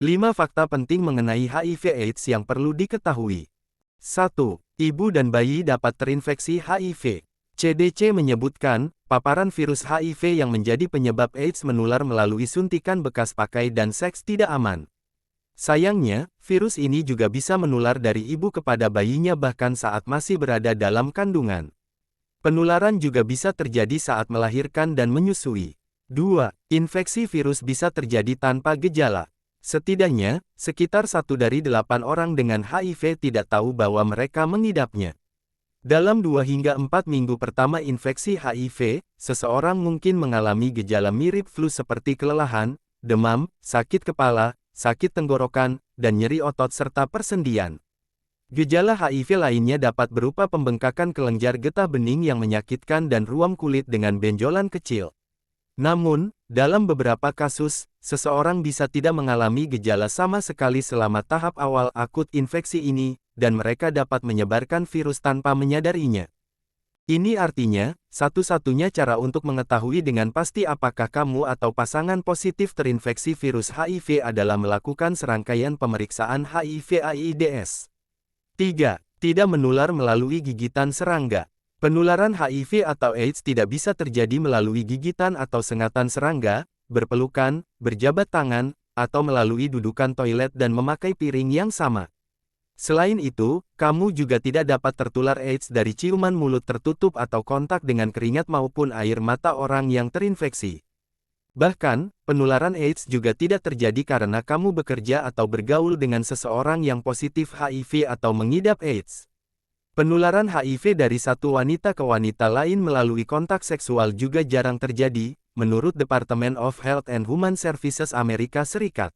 5 fakta penting mengenai HIV/AIDS yang perlu diketahui. 1. Ibu dan bayi dapat terinfeksi HIV. CDC menyebutkan, paparan virus HIV yang menjadi penyebab AIDS menular melalui suntikan bekas pakai dan seks tidak aman. Sayangnya, virus ini juga bisa menular dari ibu kepada bayinya bahkan saat masih berada dalam kandungan. Penularan juga bisa terjadi saat melahirkan dan menyusui. 2. Infeksi virus bisa terjadi tanpa gejala. Setidaknya, sekitar 1 dari 8 orang dengan HIV tidak tahu bahwa mereka mengidapnya. Dalam 2 hingga 4 minggu pertama infeksi HIV, seseorang mungkin mengalami gejala mirip flu seperti kelelahan, demam, sakit kepala, sakit tenggorokan, dan nyeri otot serta persendian. Gejala HIV lainnya dapat berupa pembengkakan kelenjar getah bening yang menyakitkan dan ruam kulit dengan benjolan kecil. Namun, dalam beberapa kasus, seseorang bisa tidak mengalami gejala sama sekali selama tahap awal akut infeksi ini, dan mereka dapat menyebarkan virus tanpa menyadarinya. Ini artinya, satu-satunya cara untuk mengetahui dengan pasti apakah kamu atau pasangan positif terinfeksi virus HIV adalah melakukan serangkaian pemeriksaan HIV/AIDS. 3. Tidak menular melalui gigitan serangga. Penularan HIV atau AIDS tidak bisa terjadi melalui gigitan atau sengatan serangga, berpelukan, berjabat tangan, atau melalui dudukan toilet dan memakai piring yang sama. Selain itu, kamu juga tidak dapat tertular AIDS dari ciuman mulut tertutup atau kontak dengan keringat maupun air mata orang yang terinfeksi. Bahkan, penularan AIDS juga tidak terjadi karena kamu bekerja atau bergaul dengan seseorang yang positif HIV atau mengidap AIDS. Penularan HIV dari satu wanita ke wanita lain melalui kontak seksual juga jarang terjadi, menurut Department of Health and Human Services Amerika Serikat.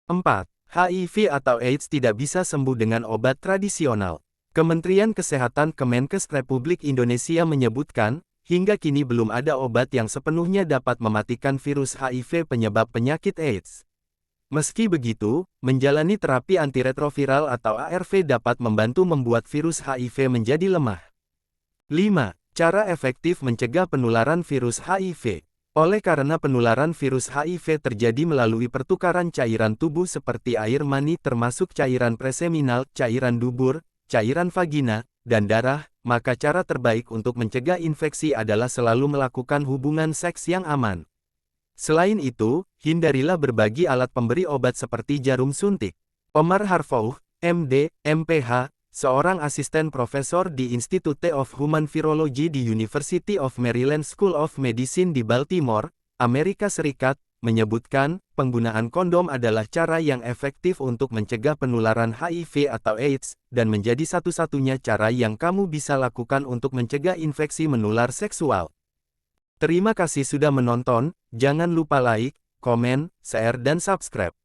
4. HIV atau AIDS tidak bisa sembuh dengan obat tradisional. Kementerian Kesehatan Kemenkes Republik Indonesia menyebutkan, hingga kini belum ada obat yang sepenuhnya dapat mematikan virus HIV penyebab penyakit AIDS. Meski begitu, menjalani terapi antiretroviral atau ARV dapat membantu membuat virus HIV menjadi lemah. 5. Cara efektif mencegah penularan virus HIV. Oleh karena penularan virus HIV terjadi melalui pertukaran cairan tubuh seperti air mani termasuk cairan preseminal, cairan dubur, cairan vagina, dan darah, maka cara terbaik untuk mencegah infeksi adalah selalu melakukan hubungan seks yang aman. Selain itu, hindarilah berbagi alat pemberi obat seperti jarum suntik. Omar Harfouh, MD, MPH, seorang asisten profesor di Institute of Human Virology di University of Maryland School of Medicine di Baltimore, Amerika Serikat, menyebutkan, penggunaan kondom adalah cara yang efektif untuk mencegah penularan HIV atau AIDS, dan menjadi satu-satunya cara yang kamu bisa lakukan untuk mencegah infeksi menular seksual. Terima kasih sudah menonton, jangan lupa like, komen, share dan subscribe.